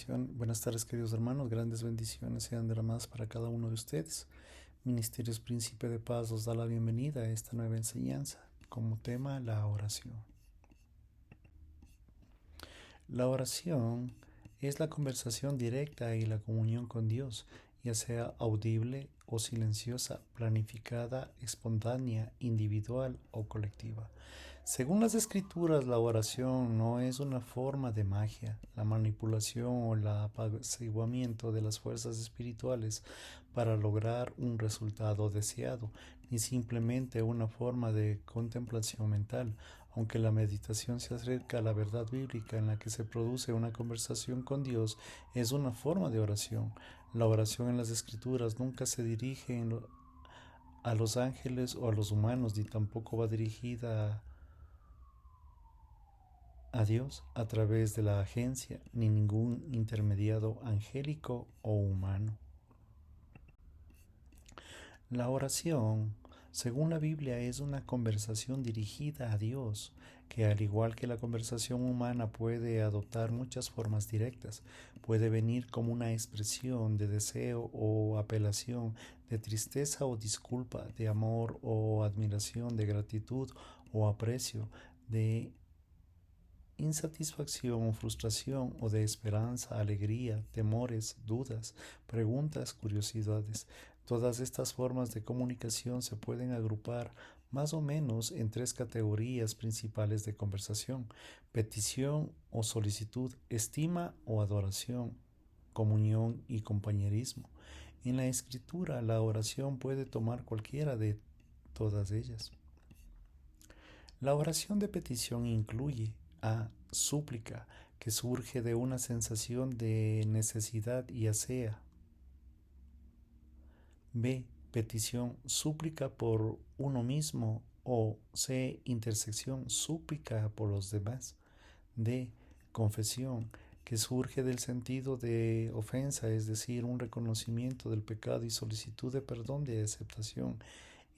Buenas tardes, queridos hermanos. Grandes bendiciones sean derramadas para cada uno de ustedes. Ministerios Príncipe de Paz os da la bienvenida a esta nueva enseñanza. Como tema, la oración. La oración es la conversación directa y la comunión con Dios, ya sea audible o silenciosa, planificada, espontánea, individual o colectiva. Según las escrituras, la oración no es una forma de magia, la manipulación o el apaciguamiento de las fuerzas espirituales para lograr un resultado deseado, ni simplemente una forma de contemplación mental, aunque la meditación se acerca a la verdad bíblica en la que se produce una conversación con Dios, es una forma de oración. La oración en las escrituras nunca se dirige a los ángeles o a los humanos, ni tampoco va dirigida a Dios a través de la agencia, ni ningún intermediario angélico o humano. La oración, según la Biblia, es una conversación dirigida a Dios, que al igual que la conversación humana puede adoptar muchas formas directas. Puede venir como una expresión de deseo o apelación, de tristeza o disculpa, de amor o admiración, de gratitud o aprecio, de insatisfacción o frustración o de esperanza, alegría, temores, dudas, preguntas, curiosidades. Todas estas formas de comunicación se pueden agrupar más o menos en tres categorías principales de conversación: petición o solicitud, estima o adoración, comunión y compañerismo. En la escritura, la oración puede tomar cualquiera de todas ellas. La oración de petición incluye a súplica, que surge de una sensación de necesidad y asea. B. Petición, súplica por uno mismo. O C. Intersección, súplica por los demás. D. Confesión, que surge del sentido de ofensa, es decir, un reconocimiento del pecado y solicitud de perdón de aceptación.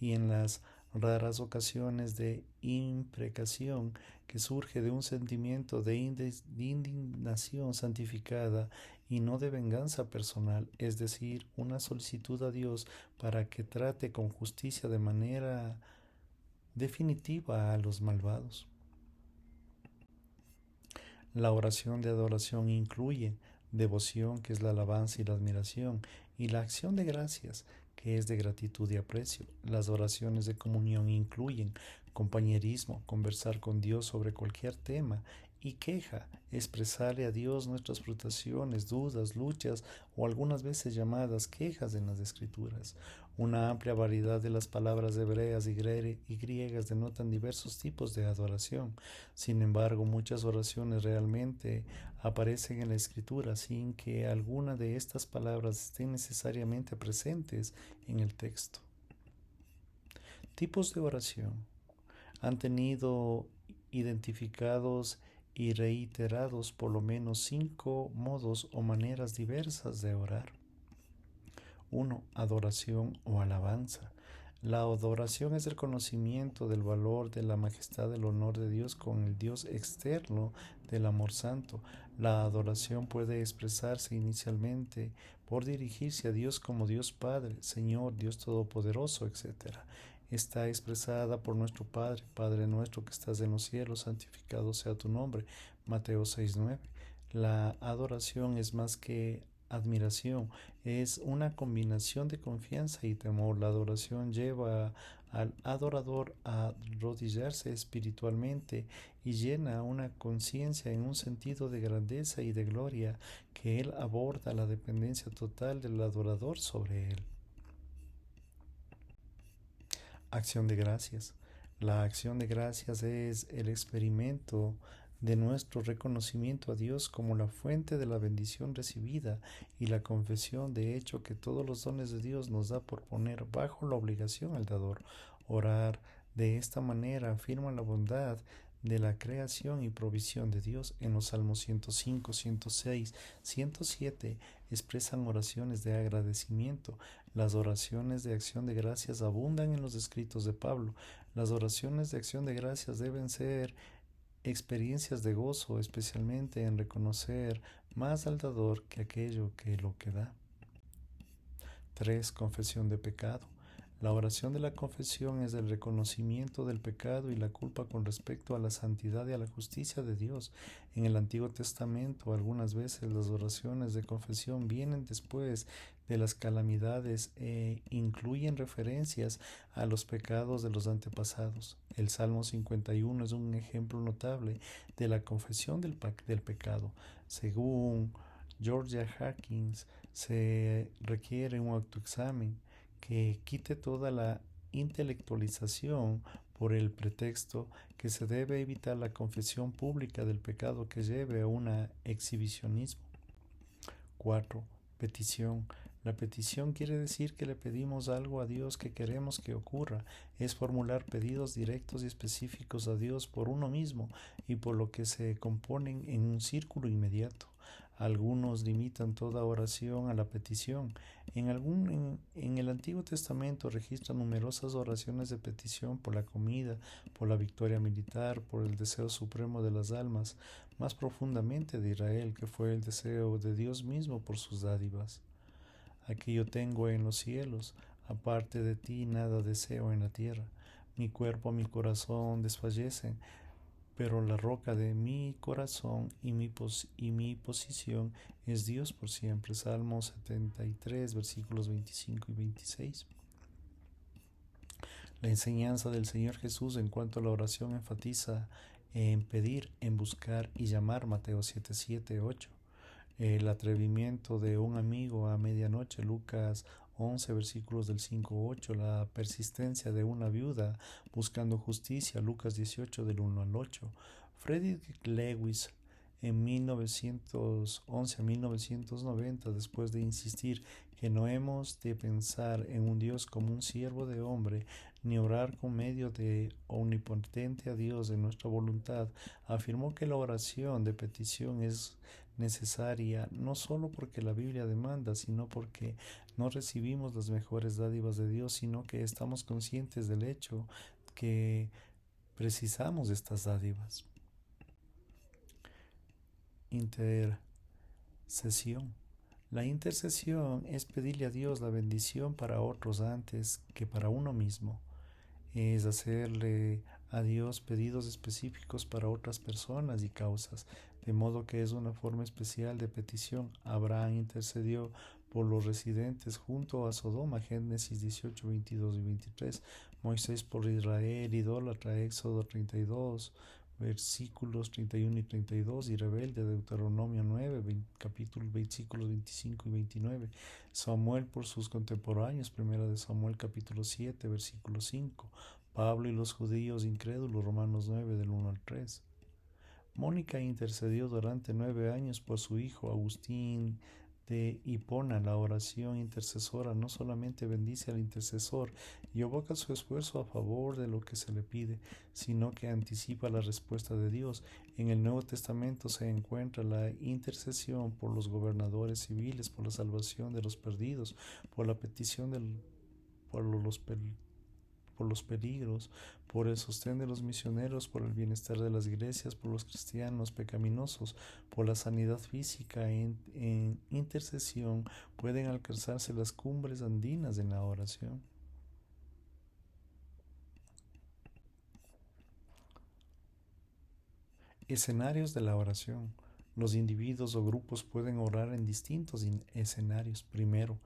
Y en las raras ocasiones de imprecación, que surge de un sentimiento de indignación santificada y no de venganza personal, es decir, una solicitud a Dios para que trate con justicia de manera definitiva a los malvados. La oración de adoración incluye devoción, que es la alabanza y la admiración, y la acción de gracias, que es de gratitud y aprecio. Las oraciones de comunión incluyen compañerismo, conversar con Dios sobre cualquier tema, y queja, expresarle a Dios nuestras frustraciones, dudas, luchas o algunas veces llamadas quejas en las Escrituras. Una amplia variedad de las palabras hebreas y griegas denotan diversos tipos de adoración. Sin embargo, muchas oraciones realmente aparecen en la Escritura sin que alguna de estas palabras estén necesariamente presentes en el texto. Tipos de oración. Han tenido identificados y reiterados por lo menos 5 modos o maneras diversas de orar. 1. Adoración o alabanza. La adoración es el conocimiento del valor, de la majestad, del honor de Dios con el Dios externo del amor santo. La adoración puede expresarse inicialmente por dirigirse a Dios como Dios Padre, Señor, Dios Todopoderoso, etc. Está expresada por nuestro Padre: Padre nuestro que estás en los cielos, santificado sea tu nombre. Mateo 6:9. La adoración es más que admiración, es una combinación de confianza y temor. La adoración lleva al adorador a arrodillarse espiritualmente y llena una conciencia en un sentido de grandeza y de gloria, que él aborda la dependencia total del adorador sobre él. Acción de gracias. La acción de gracias es el experimento de nuestro reconocimiento a Dios como la fuente de la bendición recibida y la confesión de hecho que todos los dones de Dios nos da por poner bajo la obligación al dador. Orar de esta manera afirma la bondad de la creación y provisión de Dios. En los Salmos 105, 106, 107 expresan oraciones de agradecimiento. Las oraciones de acción de gracias abundan en los escritos de Pablo. Las oraciones de acción de gracias deben ser experiencias de gozo, especialmente en reconocer más al dador que aquello que lo que da. 3. Confesión de pecado. La oración de la confesión es el reconocimiento del pecado y la culpa con respecto a la santidad y a la justicia de Dios. En el Antiguo Testamento, algunas veces las oraciones de confesión vienen después de las calamidades e incluyen referencias a los pecados de los antepasados. El Salmo 51 es un ejemplo notable de la confesión del pecado. Según Georgia Harkins, se requiere un autoexamen que quite toda la intelectualización por el pretexto que se debe evitar la confesión pública del pecado que lleve a un exhibicionismo. 4. Petición. La petición quiere decir que le pedimos algo a Dios que queremos que ocurra. Es formular pedidos directos y específicos a Dios por uno mismo y por lo que se componen en un círculo inmediato. Algunos limitan toda oración a la petición. En el Antiguo Testamento registra numerosas oraciones de petición por la comida, por la victoria militar, por el deseo supremo de las almas, más profundamente de Israel, que fue el deseo de Dios mismo por sus dádivas. Aquí yo tengo en los cielos, aparte de ti nada deseo en la tierra. Mi cuerpo, mi corazón desfallecen, pero la roca de mi corazón y mi posición es Dios por siempre. Salmo 73, versículos 25 y 26. La enseñanza del Señor Jesús en cuanto a la oración enfatiza en pedir, en buscar y llamar, Mateo 7, 7, 8. El atrevimiento de un amigo a medianoche, Lucas 11, versículos del 5 8, la persistencia de una viuda buscando justicia, Lucas 18, del 1 al 8. Frederick Lewis, en 1911 a 1990, después de insistir que no hemos de pensar en un Dios como un siervo de hombre, ni orar con medio de omnipotente a Dios de nuestra voluntad, afirmó que la oración de petición es necesaria no solo porque la Biblia demanda, sino porque no recibimos las mejores dádivas de Dios, sino que estamos conscientes del hecho que precisamos de estas dádivas. Intercesión. La intercesión es pedirle a Dios la bendición para otros antes que para uno mismo. Es hacerle a Dios pedidos específicos para otras personas y causas, de modo que es una forma especial de petición. Abraham intercedió por los residentes junto a Sodoma, Génesis 18, 22 y 23. Moisés por Israel, idólatra, Éxodo 32, versículos 31 y 32, y rebelde, Deuteronomio 9, versículos 25 y 29. Samuel por sus contemporáneos, primera de Samuel capítulo 7, versículo 5. Pablo y los judíos incrédulos, Romanos 9, del 1 al 3. Mónica intercedió durante 9 años por su hijo Agustín de Hipona. La oración intercesora no solamente bendice al intercesor y evoca su esfuerzo a favor de lo que se le pide, sino que anticipa la respuesta de Dios. En el Nuevo Testamento se encuentra la intercesión por los gobernadores civiles, por la salvación de los perdidos, por la petición por los peligros, por el sostén de los misioneros, por el bienestar de las iglesias, por los cristianos pecaminosos, por la sanidad física. En intercesión pueden alcanzarse las cumbres andinas en la oración. Escenarios de la oración. Los individuos o grupos pueden orar en distintos escenarios. Primero,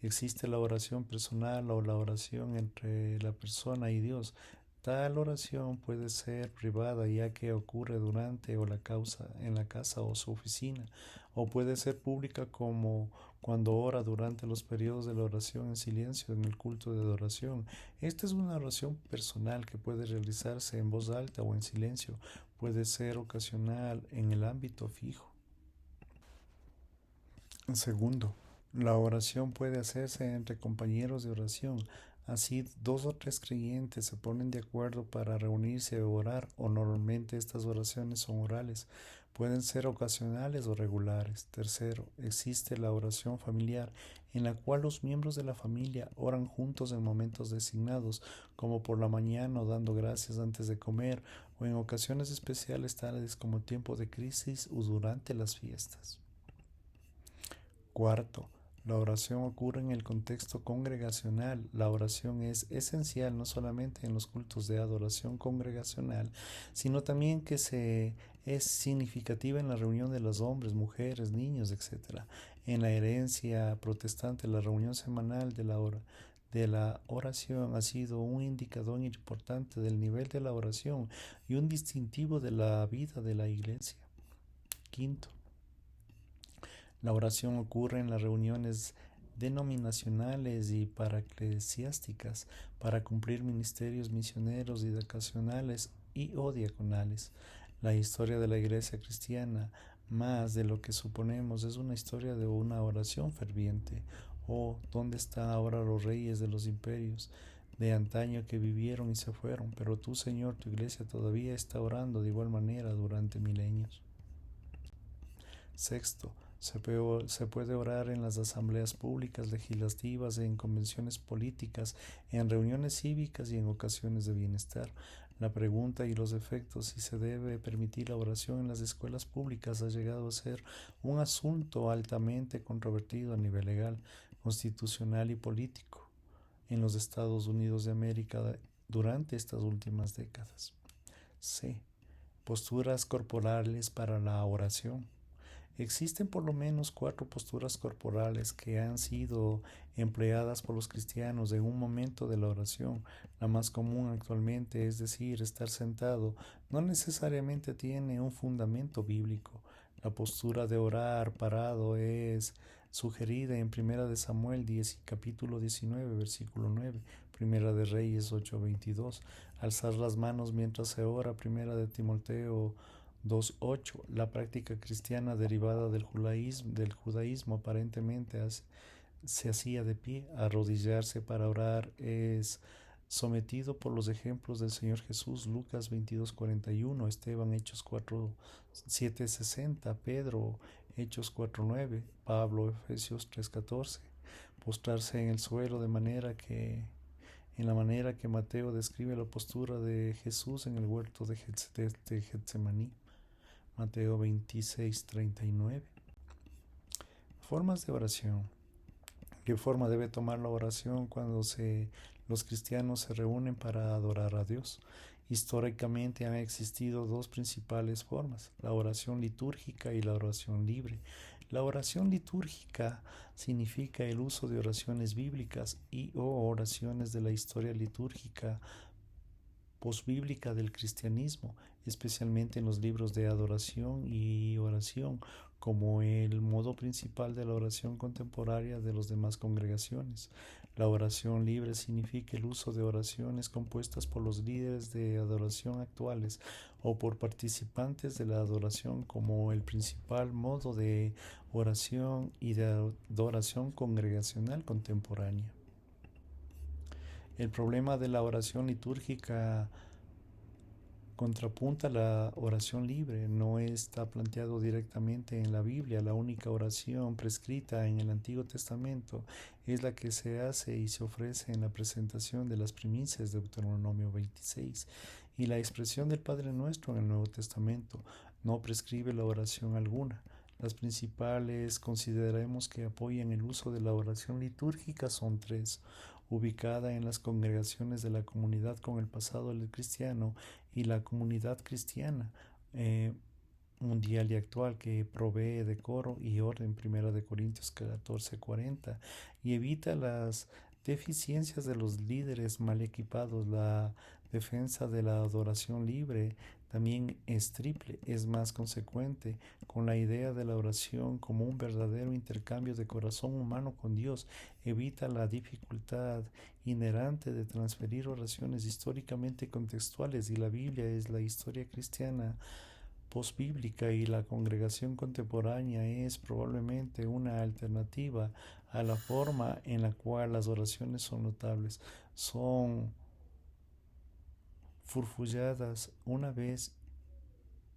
existe la oración personal o la oración entre la persona y Dios. Tal oración puede ser privada ya que ocurre durante o en la casa o su oficina, o puede ser pública como cuando ora durante los periodos de la oración en silencio en el culto de adoración. Esta es una oración personal que puede realizarse en voz alta o en silencio. Puede ser ocasional en el ámbito fijo. Segundo, la oración puede hacerse entre compañeros de oración. Así, 2 o 3 creyentes se ponen de acuerdo para reunirse a orar, o normalmente estas oraciones son orales. Pueden ser ocasionales o regulares. Tercero, existe la oración familiar, en la cual los miembros de la familia oran juntos en momentos designados, como por la mañana o dando gracias antes de comer, o en ocasiones especiales tales como tiempo de crisis o durante las fiestas. Cuarto, la oración ocurre en el contexto congregacional. La oración es esencial no solamente en los cultos de adoración congregacional, sino también que es significativa en la reunión de los hombres, mujeres, niños, etc. En la herencia protestante, la reunión semanal de la oración ha sido un indicador importante del nivel de la oración y un distintivo de la vida de la iglesia. Quinto, la oración ocurre en las reuniones denominacionales y paraeclesiásticas para cumplir ministerios misioneros y vocacionales y o diaconales. La historia de la iglesia cristiana, más de lo que suponemos, es una historia de una oración ferviente. Oh, ¿dónde están ahora los reyes de los imperios de antaño que vivieron y se fueron? Pero tú, Señor, tu iglesia todavía está orando de igual manera durante milenios. Sexto, se puede orar en las asambleas públicas, legislativas, en convenciones políticas, en reuniones cívicas y en ocasiones de bienestar. La pregunta y los efectos si se debe permitir la oración en las escuelas públicas ha llegado a ser un asunto altamente controvertido a nivel legal, constitucional y político en los Estados Unidos de América durante estas últimas décadas. C. Posturas corporales para la oración. Existen por lo menos 4 posturas corporales que han sido empleadas por los cristianos en un momento de la oración. La más común actualmente, es decir, estar sentado, no necesariamente tiene un fundamento bíblico. La postura de orar parado es sugerida en 1 de Samuel 10, capítulo 19, versículo 9, Primera de Reyes 8:22. Alzar las manos mientras se ora, 1 de Timoteo 2.8. La práctica cristiana derivada del judaísmo aparentemente se hacía de pie. Arrodillarse para orar es sometido por los ejemplos del Señor Jesús, Lucas 22:41, Esteban, Hechos 4:7-60, Pedro, Hechos 4:9, Pablo, Efesios 3:14. Postrarse en el suelo en la manera que Mateo describe la postura de Jesús en el huerto de Getsemaní. Mateo 26:39. Formas de oración. ¿Qué forma debe tomar la oración cuando los cristianos se reúnen para adorar a Dios? Históricamente han existido 2 principales formas, la oración litúrgica y la oración libre. La oración litúrgica significa el uso de oraciones bíblicas y o oraciones de la historia litúrgica posbíblica del cristianismo, especialmente en los libros de adoración y oración, como el modo principal de la oración contemporánea de las demás congregaciones. La oración libre significa el uso de oraciones compuestas por los líderes de adoración actuales o por participantes de la adoración como el principal modo de oración y de adoración congregacional contemporánea. El problema de la oración litúrgica contrapunta la oración libre. No está planteado directamente en la Biblia. La única oración prescrita en el Antiguo Testamento es la que se hace y se ofrece en la presentación de las primicias de Deuteronomio 26, y la expresión del Padre Nuestro en el Nuevo Testamento no prescribe la oración alguna. Las principales consideremos que apoyan el uso de la oración litúrgica son 3: ubicada en las congregaciones de la comunidad con el pasado del cristiano y la comunidad cristiana mundial y actual, que provee decoro y orden, 1 Corintios 14:40, y evita las deficiencias de los líderes mal equipados. La defensa de la adoración libre también es triple, es más consecuente con la idea de la oración como un verdadero intercambio de corazón humano con Dios, evita la dificultad inherente de transferir oraciones históricamente contextuales, y la Biblia es la historia cristiana posbíblica y la congregación contemporánea es probablemente una alternativa a la forma en la cual las oraciones son notables, son furfulladas una vez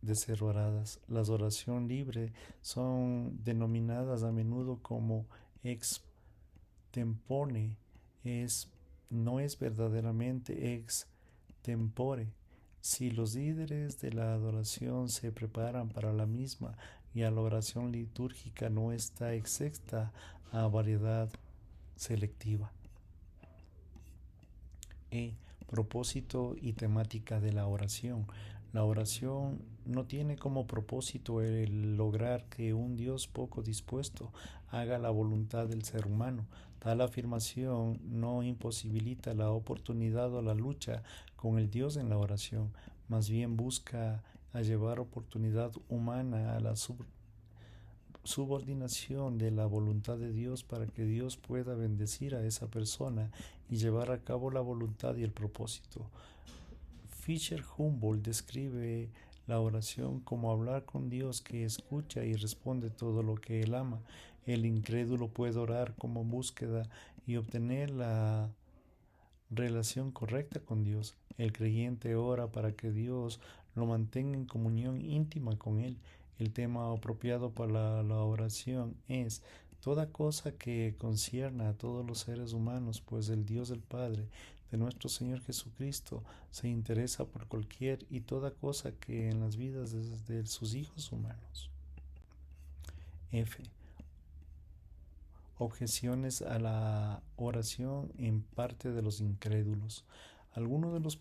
de ser oradas. Las oración libre son denominadas a menudo como extempore, no es verdaderamente extempore. Si los líderes de la adoración se preparan para la misma, y a la oración litúrgica no está exenta a variedad selectiva. Propósito y temática de la oración. La oración no tiene como propósito el lograr que un Dios poco dispuesto haga la voluntad del ser humano. Tal afirmación no imposibilita la oportunidad o la lucha con el Dios en la oración, más bien busca a llevar oportunidad humana a la subordinación de la voluntad de Dios para que Dios pueda bendecir a esa persona y llevar a cabo la voluntad y el propósito. Fisher Humboldt describe la oración como hablar con Dios que escucha y responde todo lo que Él ama. El incrédulo puede orar como búsqueda y obtener la relación correcta con Dios. El creyente ora para que Dios lo mantenga en comunión íntima con Él. El tema apropiado para la oración es toda cosa que concierna a todos los seres humanos, pues el Dios del Padre de nuestro Señor Jesucristo se interesa por cualquier y toda cosa que en las vidas de sus hijos humanos. F. Objeciones a la oración en parte de los incrédulos. Algunos de los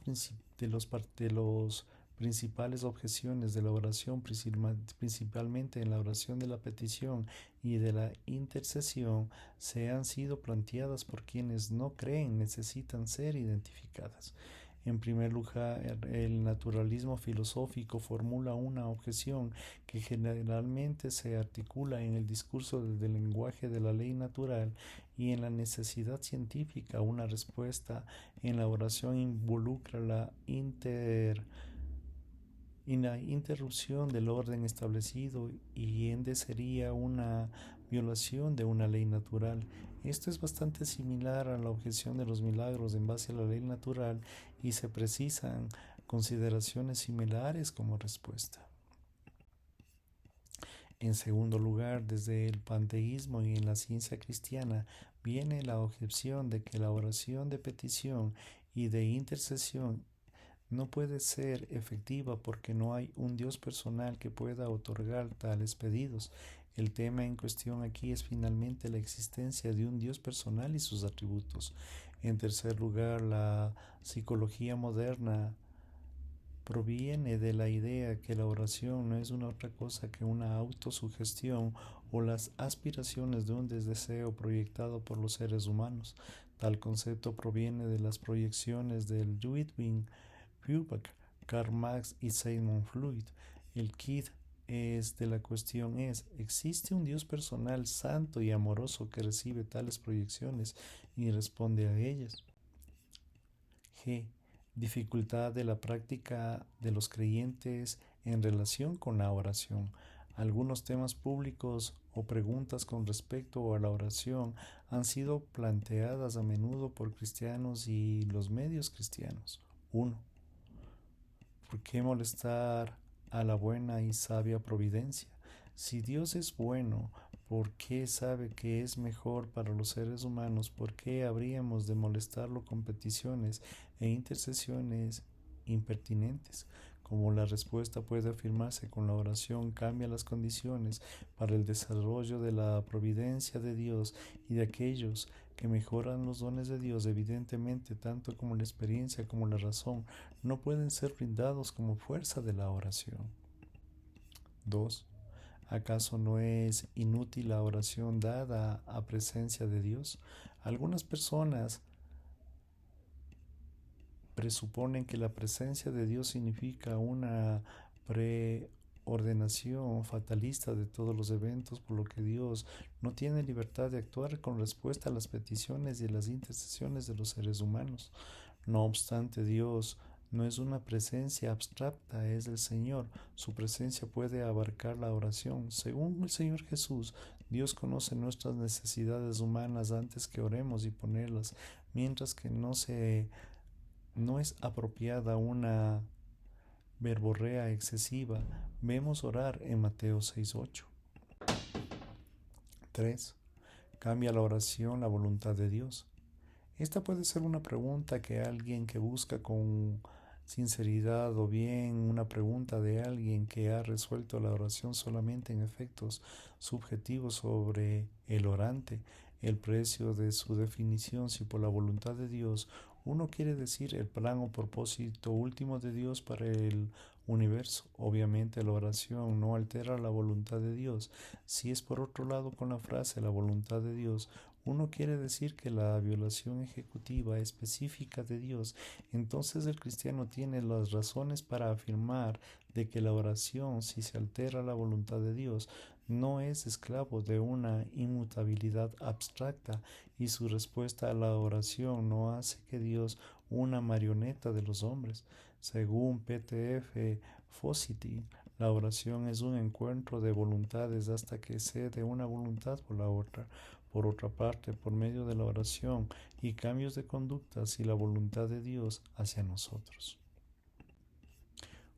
principales objeciones de la oración, principalmente en la oración de la petición y de la intercesión, se han sido planteadas por quienes no creen necesitan ser identificadas. En primer lugar, el naturalismo filosófico formula una objeción que generalmente se articula en el discurso del lenguaje de la ley natural y en la necesidad científica. Una respuesta en la oración involucra la interrupción del orden establecido y ende sería una violación de una ley natural. Esto es bastante similar a la objeción de los milagros en base a la ley natural y se precisan consideraciones similares como respuesta. En segundo lugar, desde el panteísmo y en la ciencia cristiana viene la objeción de que la oración de petición y de intercesión no puede ser efectiva porque no hay un Dios personal que pueda otorgar tales pedidos. El tema en cuestión aquí es finalmente la existencia de un Dios personal y sus atributos. En tercer lugar, la psicología moderna proviene de la idea que la oración no es una otra cosa que una autosugestión o las aspiraciones de un deseo proyectado por los seres humanos. Tal concepto proviene de las proyecciones del Ludwig Feuerbach, Karl Marx y Sigmund Freud. El kit de la cuestión es, ¿existe un Dios personal, santo y amoroso que recibe tales proyecciones y responde a ellas? G. Dificultad de la práctica de los creyentes en relación con la oración. Algunos temas públicos o preguntas con respecto a la oración han sido planteadas a menudo por cristianos y los medios cristianos. 1. ¿Por qué molestar a la buena y sabia providencia? Si Dios es bueno, ¿por qué sabe que es mejor para los seres humanos? ¿Por qué habríamos de molestarlo con peticiones e intercesiones impertinentes? Como la respuesta puede afirmarse con la oración, cambia las condiciones para el desarrollo de la providencia de Dios y de aquellos que mejoran los dones de Dios. Evidentemente, tanto como la experiencia como la razón no pueden ser brindados como fuerza de la oración. 2. ¿Acaso no es inútil la oración dada a presencia de Dios? Algunas personas presuponen que la presencia de Dios significa una preordenación fatalista de todos los eventos, por lo que Dios no tiene libertad de actuar con respuesta a las peticiones y a las intercesiones de los seres humanos. No obstante, Dios no es una presencia abstracta, es el Señor. Su presencia puede abarcar la oración. Según el Señor Jesús, Dios conoce nuestras necesidades humanas antes que oremos y ponerlas, mientras que no es apropiada una verborrea excesiva. Vemos orar en Mateo 6:8. 3. ¿Cambia la oración la voluntad de Dios? Esta puede ser una pregunta que alguien que busca con sinceridad o bien una pregunta de alguien que ha resuelto la oración solamente en efectos subjetivos sobre el orante, el precio de su definición, si por la voluntad de Dios uno quiere decir el plan o propósito último de Dios para el universo. Obviamente la oración no altera la voluntad de Dios. Si es por otro lado con la frase la voluntad de Dios, uno quiere decir que la violación ejecutiva específica de Dios, entonces el cristiano tiene las razones para afirmar de que la oración, si se altera la voluntad de Dios, no es esclavo de una inmutabilidad abstracta y su respuesta a la oración no hace que Dios una marioneta de los hombres. Según PTF Fawcett, la oración es un encuentro de voluntades hasta que cede una voluntad por la otra. Por otra parte, por medio de la oración y cambios de conductas y la voluntad de Dios hacia nosotros.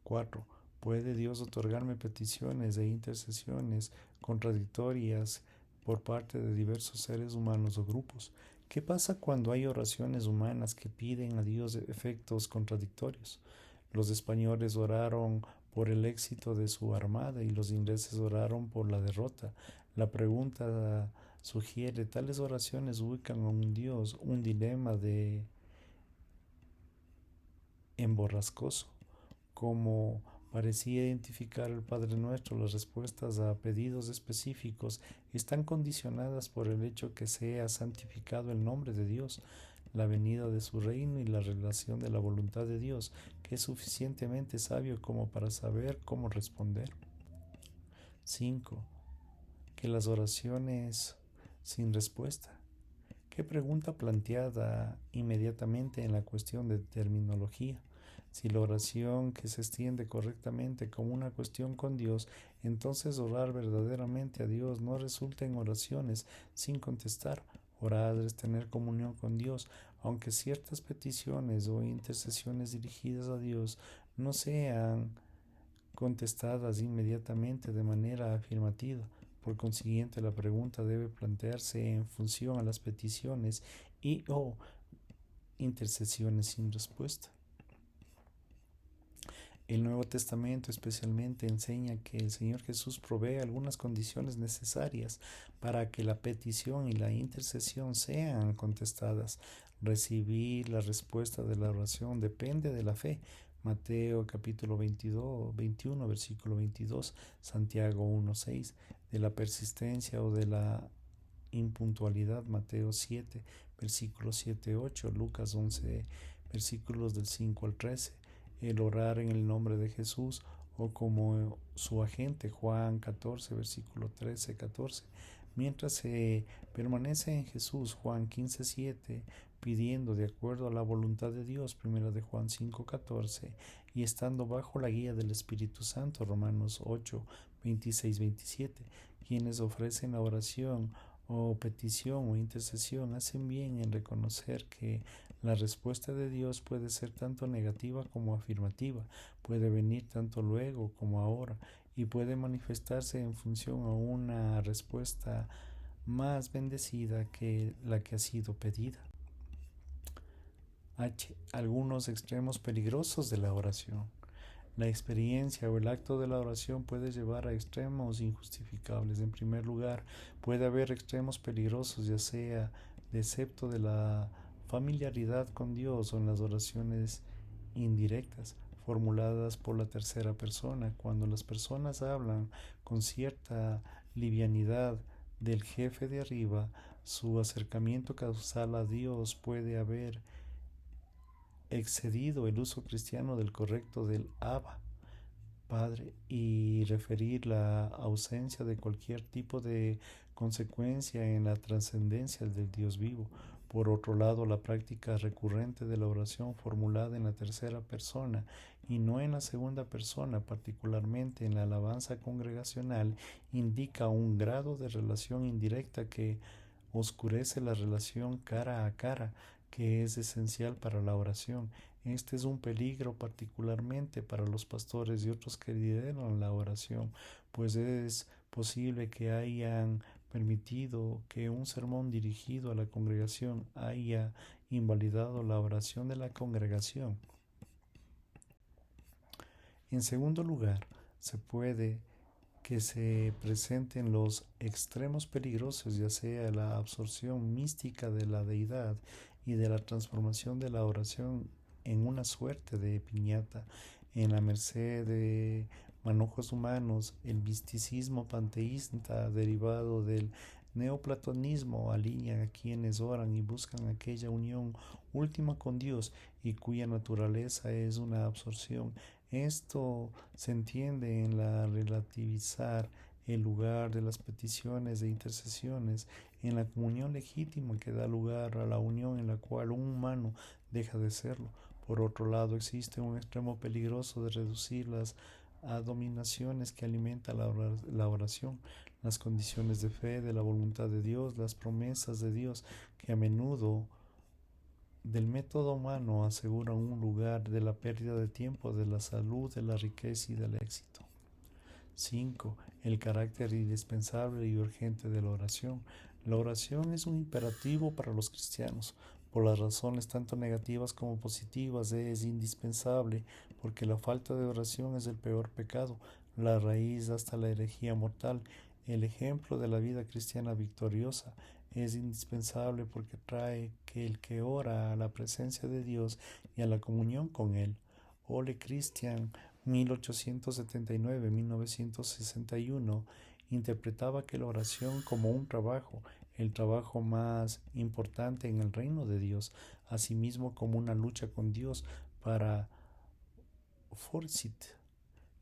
4. ¿Puede Dios otorgarme peticiones e intercesiones contradictorias por parte de diversos seres humanos o grupos? ¿Qué pasa cuando hay oraciones humanas que piden a Dios efectos contradictorios? Los españoles oraron por el éxito de su armada y los ingleses oraron por la derrota. La pregunta sugiere, tales oraciones ubican a un Dios, un dilema de emborrascoso, como parecía identificar el Padre Nuestro. Las respuestas a pedidos específicos están condicionadas por el hecho que sea santificado el nombre de Dios, la venida de su reino y la revelación de la voluntad de Dios, que es suficientemente sabio como para saber cómo responder. 5. Que las oraciones sin respuesta. ¿Qué pregunta planteada inmediatamente en la cuestión de terminología? Si la oración que se extiende correctamente como una cuestión con Dios, entonces orar verdaderamente a Dios no resulta en oraciones sin contestar. Orar es tener comunión con Dios, aunque ciertas peticiones o intercesiones dirigidas a Dios no sean contestadas inmediatamente de manera afirmativa. Por consiguiente, la pregunta debe plantearse en función a las peticiones y o intercesiones sin respuesta. El Nuevo Testamento especialmente enseña que el Señor Jesús provee algunas condiciones necesarias para que la petición y la intercesión sean contestadas. Recibir la respuesta de la oración depende de la fe. Mateo capítulo 21, versículo 22, Santiago 1:6, de la persistencia o de la impuntualidad, Mateo 7, versículos 7-8, Lucas 11, versículos del 5 al 13, el orar en el nombre de Jesús o como su agente, Juan 14, versículo 13-14, mientras se permanece en Jesús, Juan 15:7, pidiendo de acuerdo a la voluntad de Dios, primera de Juan 5:14, y estando bajo la guía del Espíritu Santo, Romanos 8, 26-27, quienes ofrecen la oración o petición o intercesión hacen bien en reconocer que la respuesta de Dios puede ser tanto negativa como afirmativa, puede venir tanto luego como ahora y puede manifestarse en función a una respuesta más bendecida que la que ha sido pedida. H. Algunos extremos peligrosos de la oración. La experiencia o el acto de la oración puede llevar a extremos injustificables. En primer lugar, puede haber extremos peligrosos, ya sea excepto de la familiaridad con Dios o en las oraciones indirectas, formuladas por la tercera persona. Cuando las personas hablan con cierta livianidad del jefe de arriba, su acercamiento causal a Dios puede haber excedido el uso cristiano del correcto del Abba, Padre, y referir la ausencia de cualquier tipo de consecuencia en la trascendencia del Dios vivo. Por otro lado, la práctica recurrente de la oración formulada en la tercera persona y no en la segunda persona, particularmente en la alabanza congregacional, indica un grado de relación indirecta que oscurece la relación cara a cara, que es esencial para la oración. Este es un peligro particularmente para los pastores y otros que lideran la oración, pues es posible que hayan permitido que un sermón dirigido a la congregación haya invalidado la oración de la congregación. En segundo lugar, se puede que se presenten los extremos peligrosos, ya sea la absorción mística de la deidad y de la transformación de la oración en una suerte de piñata, en la merced de manojos humanos. El misticismo panteísta derivado del neoplatonismo alinea a quienes oran y buscan aquella unión última con Dios y cuya naturaleza es una absorción. Esto se entiende en la relativizar el lugar de las peticiones de intercesiones en la comunión legítima que da lugar a la unión en la cual un humano deja de serlo. Por otro lado, existe un extremo peligroso de reducir las dominaciones que alimenta la oración, las condiciones de fe de la voluntad de Dios, las promesas de Dios que a menudo del método humano aseguran un lugar de la pérdida de tiempo, de la salud, de la riqueza y del éxito. 5. El carácter indispensable y urgente de la oración. La oración es un imperativo para los cristianos. Por las razones tanto negativas como positivas es indispensable, porque la falta de oración es el peor pecado, la raíz hasta la herejía mortal. El ejemplo de la vida cristiana victoriosa es indispensable porque trae que el que ora a la presencia de Dios y a la comunión con Él. Ole Christian 1879-1961 interpretaba que la oración como un trabajo, el trabajo más importante en el reino de Dios, asimismo como una lucha con Dios para Forsyth.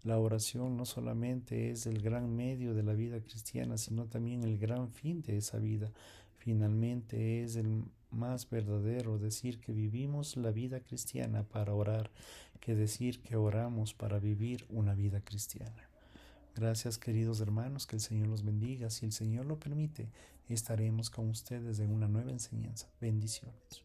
La oración no solamente es el gran medio de la vida cristiana, sino también el gran fin de esa vida. Finalmente es el más verdadero decir que vivimos la vida cristiana para orar, que decir que oramos para vivir una vida cristiana. Gracias, queridos hermanos, que el Señor los bendiga. Si el Señor lo permite, estaremos con ustedes en una nueva enseñanza. Bendiciones.